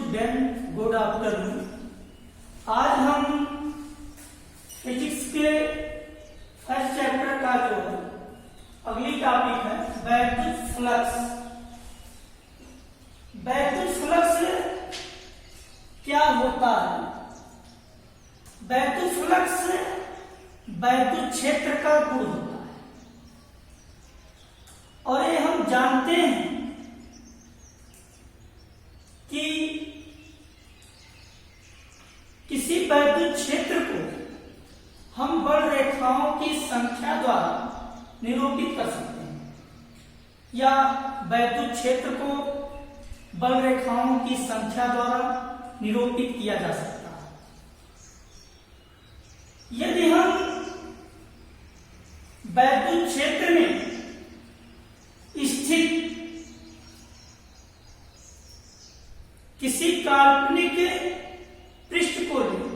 Student, good afternoon. आज हम physics के फर्स्ट चैप्टर का जो अगली टॉपिक है वैद्युत फ्लक्स। वैद्युत फ्लक्स क्या होता है? वैद्युत फ्लक्स वैद्युत क्षेत्र का गुण होता है और ये हम जानते हैं कि किसी वैद्युत क्षेत्र को हम बल रेखाओं की संख्या द्वारा निरूपित कर सकते हैं या वैद्युत क्षेत्र को बल रेखाओं की संख्या द्वारा निरूपित किया जा सकता है। यदि हम वैद्युत क्षेत्र में स्थित किसी काल्पनिक पृष्ठ को लें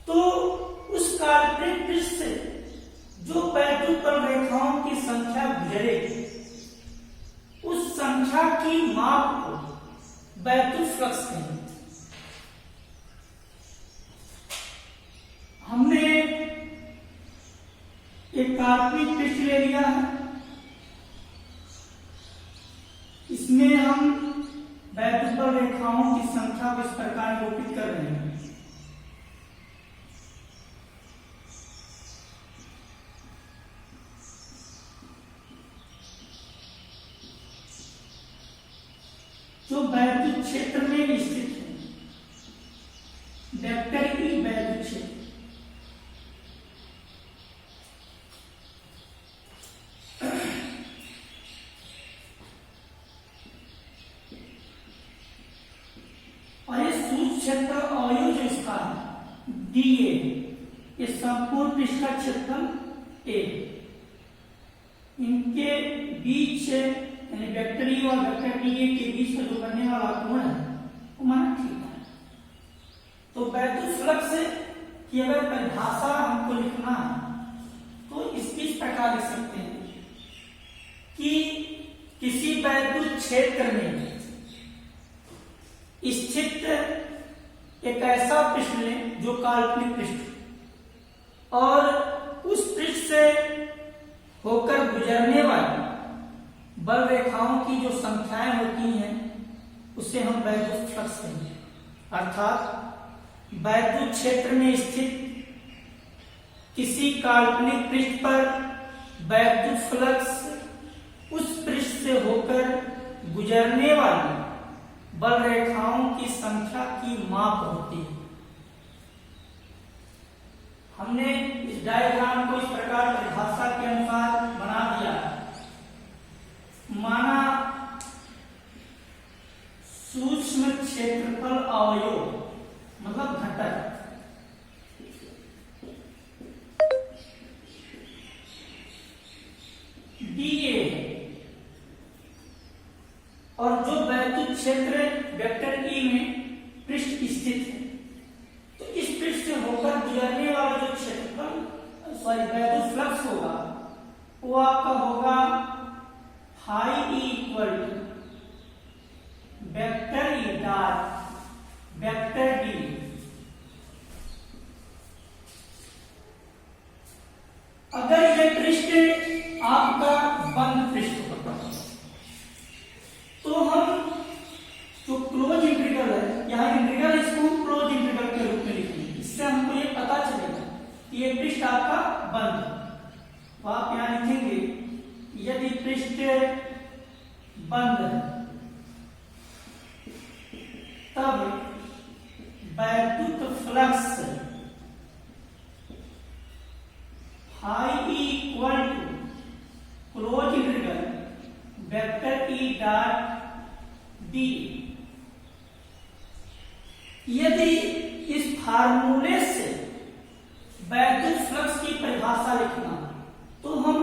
तो उस काल्पनिक पृष्ठ से जो वैद्युत बल रेखाओं की संख्या गुजरेगी उस संख्या की माप को वैद्युत फ्लक्स कहेंगे। हमने एक काल्पनिक पृष्ठ ले लिया है, इसमें हम वैद्युत बल रेखाओं की संख्या को इस प्रकार निरूपित कर रहे हैं। जो वैद्युत क्षेत्र में स्थित है, वेक्टर ई वैद्युत क्षेत्र, क्षेत्र अवयव जो इसका है डी ए, ये संपूर्ण पृष्ठ का क्षेत्रफल ए, इनके बीच यानी वेक्टर ई और वेक्टर डी ए के बीच में जो बनने वाला कोण है वो माना थीटा है। तो वैद्युत फ्लक्स की अगर परिभाषा हमको लिखना है तो इस प्रकार लिख सकते हैं कि किसी वैद्युत क्षेत्र में स्थित एक ऐसा पृष्ठ लें जो काल्पनिक पृष्ठ और उस पृष्ठ से होकर गुजरने वाली बल रेखाओं की जो संख्याएं होती हैं उसे हम वैद्युत फ्लक्स कहेंगे। अर्थात वैद्युत क्षेत्र में स्थित किसी काल्पनिक पृष्ठ पर वैद्युत फ्लक्स उस पृष्ठ से होकर गुजरने वाली बल रेखाओं की संख्या की माप होती है। हमने इस डायग्राम को इस प्रकार परिभाषा के अनुसार बना दिया। माना सूक्ष्म क्षेत्रफल अवयव मतलब घटक डीए और जो वैद्युत क्षेत्र वेक्टर ई में पृष्ठ स्थित है तो इस पृष्ठ से होकर गुजरने वाला जो क्षेत्रफल वैद्युत फ्लक्स होगा वो आपका होगा phi E equal to vector E dot vector d. अगर यह पृष्ठ आपका बंद पृष्ठ होता तो हम जो क्लोज इंटीग्रल है, यहाँ इंटीग्रल इसको क्लोज इंटीग्रल के रूप में लिखेंगे। इससे हमको ये पता चलेगा कि ये पृष्ठ आपका बंद है। तो आप यहाँ लिखेंगे यदि पृष्ठ बंद है तब वैद्युत flux phi E equal to close integral vector E dot d. यदि इस फार्मूले से वैद्युत फ्लक्स की परिभाषा लिखना तो हम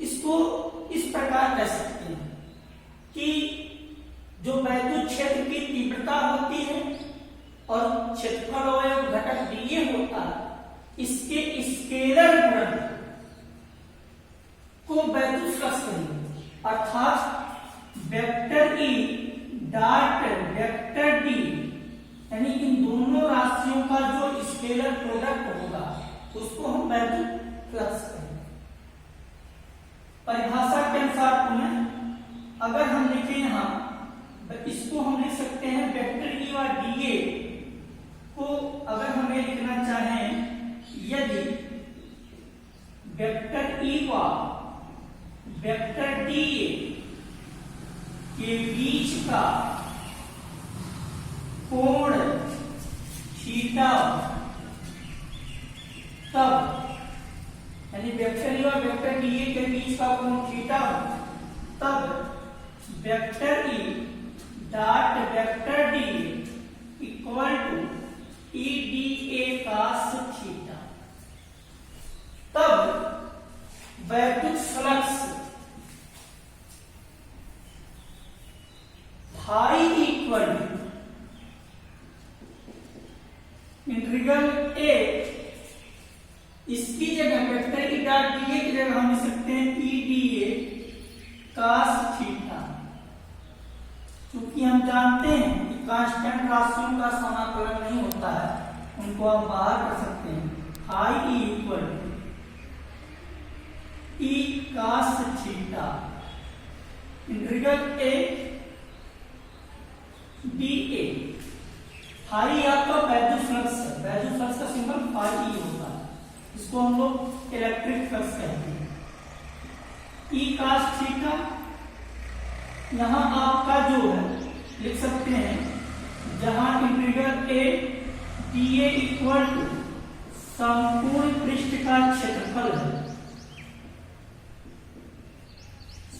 इसको इस प्रकार कह सकते हैं कि जो वैद्युत क्षेत्र की तीव्रता होती है और क्षेत्रफल अवयव घटक डीए होता है, इसके स्केलर गुणन को वैद्युत फ्लक्स कहेंगे। अर्थात vector E dot vector D, यानी इन दोनों राशियों का जो स्केलर प्रोडक्ट होगा उसको हम वैद्युत फ्लक्स कहेंगे। परिभाषा के अनुसार पुनः अगर हम लिखें यहां, इसको हम लिख सकते हैं वेक्टर ई व डीए को अगर हमें लिखना चाहें, यदि वेक्टर ई व वेक्टर डीए के बीच का कोण थीटा, तब यानी वेक्टर ई और वेक्टर डीए के बीच का कोण थीटा, तब vector E dot vector d equal to e d a cos theta. तब वैद्युत flux phi equal integral a, इसकी जगह vector E dot d a की जगह हम लिख सकते हैं ई डी ए कास थीटा। क्योंकि हम जानते हैं कि कांस्टेंट राशियों का समाकलन नहीं होता है, उनको हम बाहर कर सकते हैं। Phi E equal e cos theta integral a d a. Phi आपका वैद्युत फ्लक्स है, वैद्युत फ्लक्स का सिंबल फाई ई होता है, इसको हम लोग इलेक्ट्रिक फ्लक्स कहते हैं। ई कास थीटा यहां आपका जो है लिख सकते हैं, जहां integral a d a equal to संपूर्ण पृष्ठ का क्षेत्रफल है,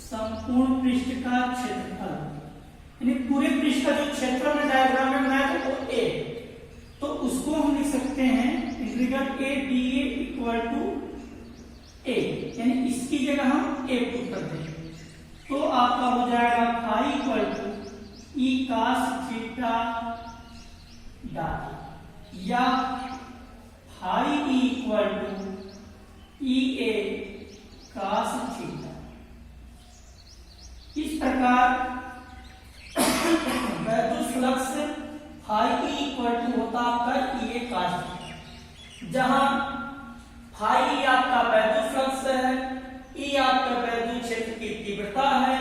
संपूर्ण पृष्ठ का क्षेत्रफल यानी पूरे पृष्ठ का जो क्षेत्रफल में डायग्राम में बनाया तो वो ए, तो उसको हम लिख सकते हैं integral a d a equal to a, यानी इसकी जगह हम ए पुट कर देंगे तो आपका हो जाएगा phi equal to E cos theta dot, या phi E equal to E A cos theta. इस प्रकार वैद्युत flux phi E equal to होता आपका ई ए कास थीटा, जहां फाई आपका वैद्युत फ्लक्स है, ई आपका वैद्युत क्षेत्र की तीव्रता है,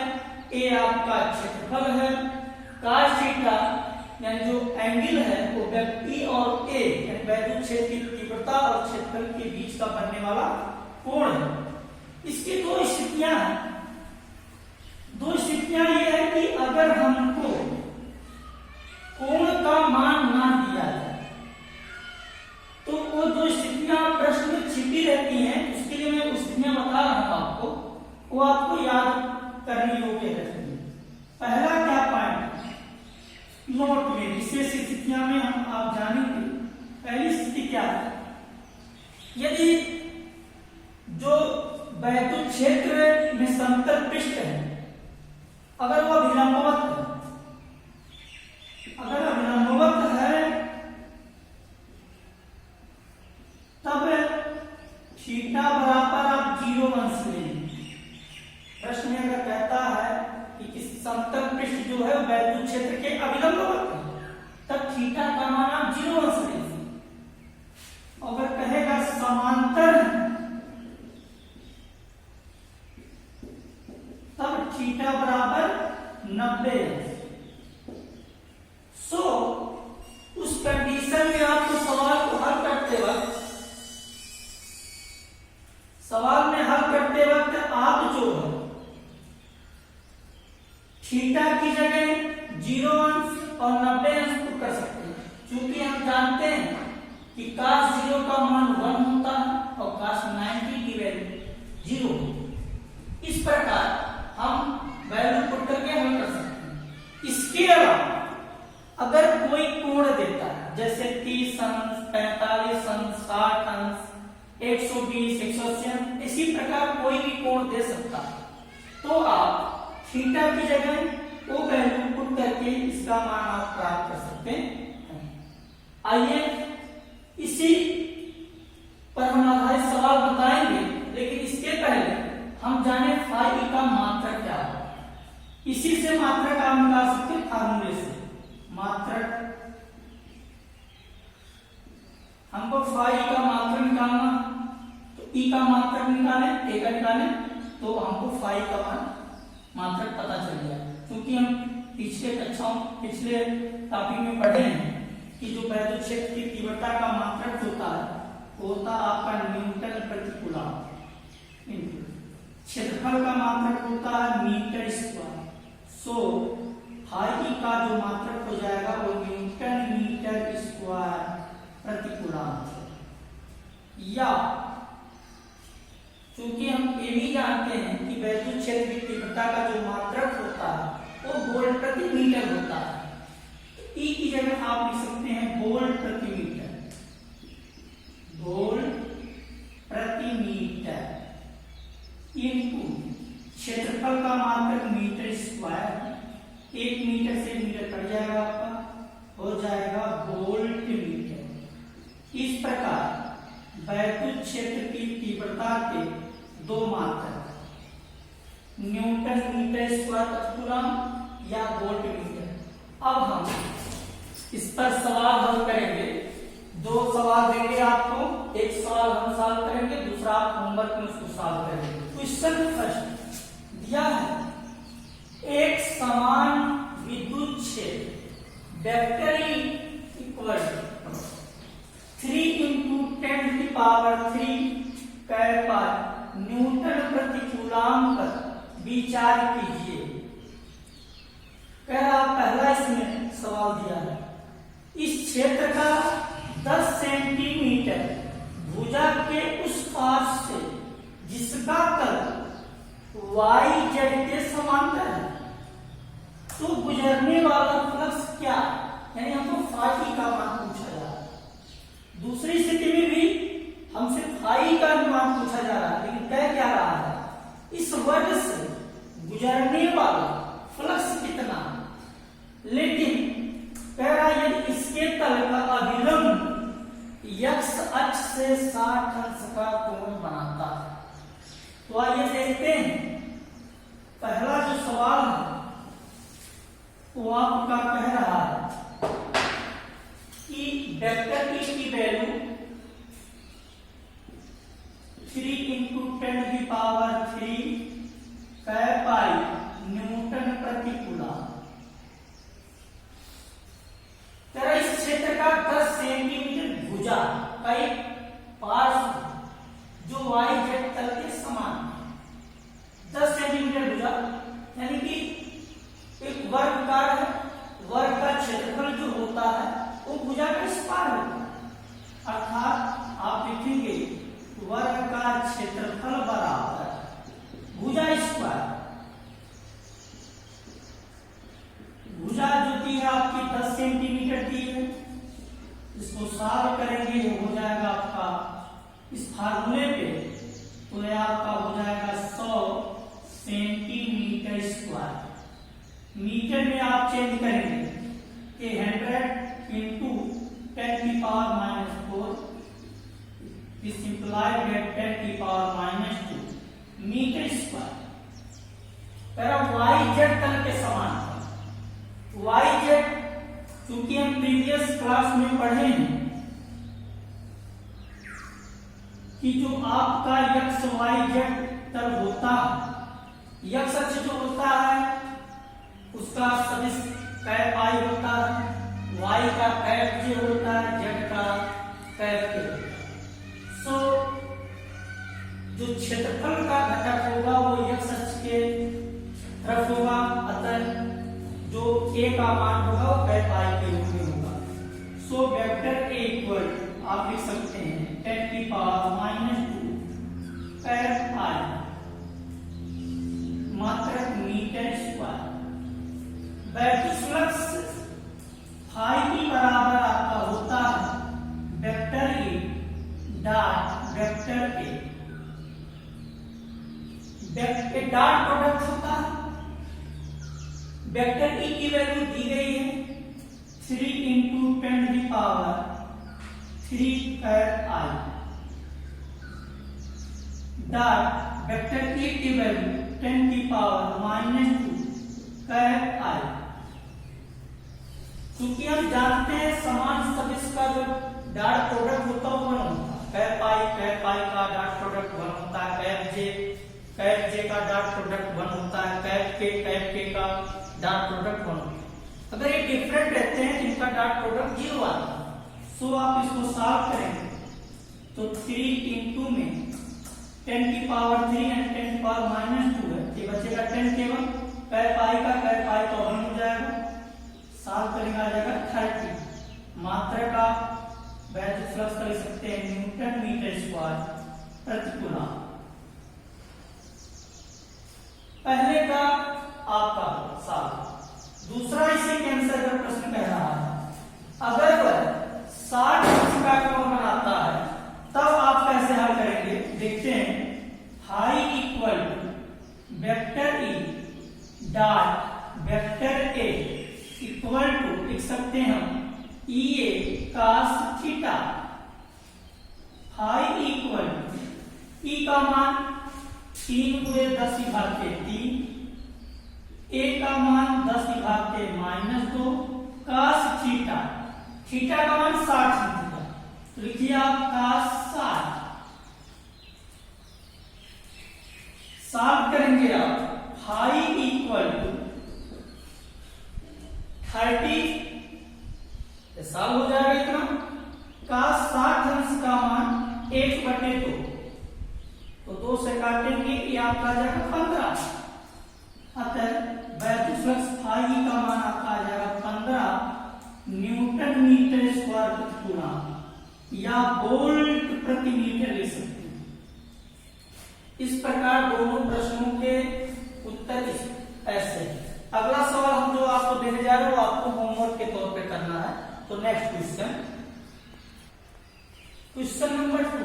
ए आपका क्षेत्रफल है, कास थीटा यानी जो एंगल है वो ई और ए यानी वैद्युत क्षेत्र की तीव्रता और क्षेत्रफल के बीच का बनने वाला कोण है। इसकी दो स्थितियां हैं। दो स्थितियां ये है कि अगर हमको कोण का मान ना दिया जाए तो वो दो स्थितियां प्रश्न में छिपी रहती हैं, उसके लिए मैं स्थितियां बता रहा हूं आपको, वो आपको याद करने योग्य है। पहला क्या पॉइंट नोट में विशेष स्थितियां में हम आप जानेंगे। पहली स्थिति क्या है, यदि जो वैद्युत क्षेत्र में समतल पृष्ठ है अगर वह विलंबवत है, अगर विलंबवत है तब थीटा बराबर आप 0 अंश लेंगे। प्रश्न में अगर कहता है कि समतल पृष्ठ जो है वैद्युत क्षेत्र के अविलंबवत है तब थीटा का मान आप 0 अंश लेंगे। अगर कहेगा समांतर तब थीटा बराबर 90 अंश। सो उस कंडीशन में आपको सवाल को हल करते वक्त आप जो है थीटा की जगह 0 अंश और 90 अंश पुट कर सकते हैं, क्योंकि हम जानते हैं कि cos 0 का मान 1 होता है और cos 90 की वैल्यू 0 होती है। इस प्रकार हम वैल्यू पुट करके हल कर सकते हैं। इसके अलावा अगर कोई कोण देता है जैसे 30 अंश, 45 अंश, 60 अंश, 120, 180, इसी प्रकार कोई भी कोण दे सकता है, तो आप थीटा की जगह वो वैल्यू पुट करके इसका मान आप प्राप्त कर सकते हैं। आइए इसी पर हम आधारित सवाल बताएंगे, लेकिन इसके पहले हम जाने फाई का मात्रक क्या है। इसी से मात्रक आप निकाल सकते हैं फार्मूले निकालें, ए का निकालें, तो हमको फाई का मान मात्रक पता चल गया। क्योंकि हम पिछले टॉपिक में पढ़े हैं कि जो वैद्युत क्षेत्र की तीव्रता का मात्रक होता है वो होता है आपका न्यूटन प्रति कूलम इनटू क्षेत्रफल का मात्रक होता है मीटर स्क्वायर। सो फाई का जो मात्रक हो जाएगा वो न्यूटन मीटर स्क्वायर प्रति कूलम। या क्योंकि हम ये भी जानते हैं कि वैद्युत क्षेत्र की तीव्रता का जो मात्रक होता है वो वोल्ट प्रति मीटर होता है। तो ई की जगह आप लिख सकते हैं वोल्ट प्रति मीटर, वोल्ट प्रति मीटर इनटू क्षेत्रफल का मात्रक मीटर स्क्वायर। 1 मीटर से मीटर कट जाएगा आपका, हो जाएगा वोल्ट मीटर। इस प्रकार वैद्युत क्षेत्र की तीव्रता के दो मात्रक न्यूटन मीटर स्क्वायर प्रति कूलम या वोल्ट मीटर। अब हम इस पर सवाल हल करेंगे। 2 सवाल देंगे आपको, एक सवाल हम सॉल्व करेंगे, दूसरा आप होमवर्क में उसको सॉल्व करेंगे। क्वेश्चन फर्स्ट दिया है, एक समान विद्युत क्षेत्र वेक्टर E इक्वल 3 × 10⁻³ न्यूटन प्रति कूलम पर विचार कीजिए। पहला इसमें सवाल दिया है, इस क्षेत्र का 10 सेंटीमीटर भुजा के उस पार से जिसका तल y z के समांतर है, तो गुजरने वाला फ्लक्स क्या, यानी हमको फाई का मान पूछा जा रहा है। दूसरी स्थिति में भी हमसे फाई का मान पूछा जा रहा है, लेकिन कह क्या रहा है, इस वर्ग से गुजरने वाला फ्लक्स कितना। लेकिन कह रहा है यदि इसके तल का अभिलंब x अक्ष से 60 अंश का कोण बनाता है। तो आइए देखते हैं, पहला जो सवाल है वो आपका कह रहा है कि वेक्टर E की वैल्यू 3 × 10⁻³ न्यूटन प्रति कूलम। तेरा इस क्षेत्र का 10 सेंटीमीटर भुजा का एक पार्श्व जो y z तल के समान है। 10 सेंटीमीटर भुजा यानी कि एक वर्गाकार है, वर्ग का क्षेत्रफल जो होता है वो भुजा का इस पार होता है। अर्थात आप लिखेंगे वर्ग का क्षेत्रफल बराबर भुजा स्क्वायर। भुजा जो दी है आपकी 10 सेंटीमीटर दी है, इसको सॉल्व करेंगे हो जाएगा आपका इस फार्मूले पे, तो यह आपका हो जाएगा 100 सेंटीमीटर स्क्वायर। मीटर में आप चेंज करेंगे कि 100 × 10⁻⁴ is implied that 10⁻⁻² metre square. y z तल के समान है। y z क्योंकि हम प्रीवियस क्लास में पढ़े हैं कि जो आपका x y z तल होता है, x अक्ष जो होता है उसका सदिश कैप i होता है, y का कैप j होता है, z का कैप k। सो जो क्षेत्रफल का घटक होगा वो x अक्ष के तरफ होगा, अतः जो k का मान होगा वो कैप i के रूप में होगा। सो वेक्टर A इक्वल आप लिख सकते हैं 10⁻² कैप i मात्रक मीटर स्क्वायर। वैद्युत फ्लक्स फाई की बराबर आपका होता है vector E dot vector A। Dot product होता है, वेक्टर E की वैल्यू दी गई है 3 × 10⁻³ cap i dot vector A की वैल्यू 10⁻² कैप i। क्योंकि हम जानते हैं समान सदिश का जो डॉट प्रोडक्ट होता है वो 1 होता है, कैप i का डॉट प्रोडक्ट 1 होता है, कैप कैप जे का डॉट प्रोडक्ट 1 होता है, कैप के का डॉट प्रोडक्ट 1 होता है। अगर ये डिफरेंट रहते हैं तो इनका डॉट प्रोडक्ट 0 आता है। सो आप इसको सॉल्व करेंगे तो 3 इंटू में 10 की पावर 3 एंड 10 की पावर -2 है, ये बचेगा 10 केवल, कैप आई का 1 हो जाएगा, सॉल्व करेंगे आ जाएगा 30। मात्रा का वैद्युत फ्लक्स कर सकते हैं न्यूटन मीटर स्क्वायर प्रति कूलम। पहले का आपका सॉल्व। दूसरा इसी के आंसर का प्रश्न कह रहा है, अगर वह 60 अंश का कोण बनाता है तब आप कैसे हल करेंगे, देखते हैं। Phi equal to vector E dot vector A equal to लिख सकते हैं हम E A cos theta. Phi equal to E का मान 3 गुणे 10 की घात के 3, ए का मान 10 की घात के -2, cos थीटा, थीटा का मान 60 है, तो लिखिए आप cos 60। सॉल्व करेंगे आप, फाई इक्वल टू 30, सॉल्व हो जाएगा इतना, cos 60 अंश का मान 1/2, तो 2 से काटेंगे ये आपका आ जाएगा 15। अतः वैद्युत फ्लक्स फाई का मान आपका आ जाएगा 15 न्यूटन मीटर स्क्वायर प्रति कूलम या वोल्ट प्रति मीटर ले सकते हैं। इस प्रकार दोनों प्रश्नों के उत्तर ऐसे हैं। अगला सवाल हम जो आपको देने जा रहे हैं वो आपको होमवर्क के तौर पे करना है। तो नेक्स्ट क्वेश्चन नंबर 2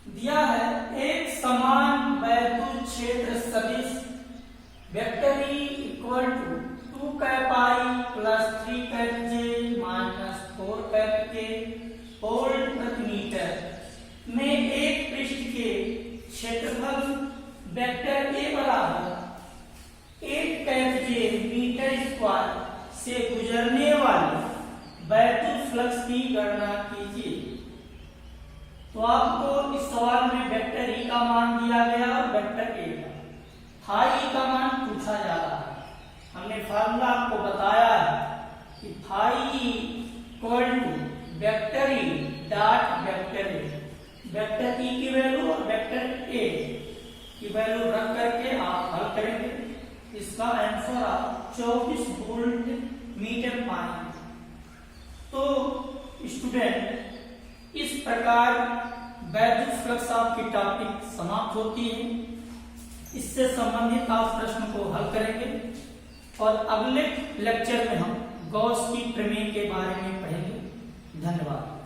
दिया है, एक समान वैद्युत क्षेत्र सदिश vector e equal to 2 cap i plus 3 cap j minus 4 cap k volt प्रति मीटर में एक पृष्ठ के क्षेत्रफल वेक्टर ए बराबर 8 कैप जे मीटर स्क्वायर से गुजरने वाले वैद्युत फ्लक्स की गणना कीजिए। तो आपको इस सवाल में वेक्टर ई का मान दिया गया और वेक्टर ए का, फाई का मान पूछा जा रहा है। हमने फार्मूला आपको बताया है कि phi equal to vector E dot vector a, vector e की वैल्यू और वेक्टर ए की वैल्यू रख करके आप हल करेंगे। इसका आंसर आप 24 वोल्ट मीटर पाएंगे। तो स्टूडेंट इस प्रकार वैद्युत फ्लक्स आपकी टॉपिक समाप्त होती है। इससे संबंधित आप प्रश्न को हल करेंगे और अगले लेक्चर में हम गॉस की प्रमेय के बारे में पढ़ेंगे। धन्यवाद।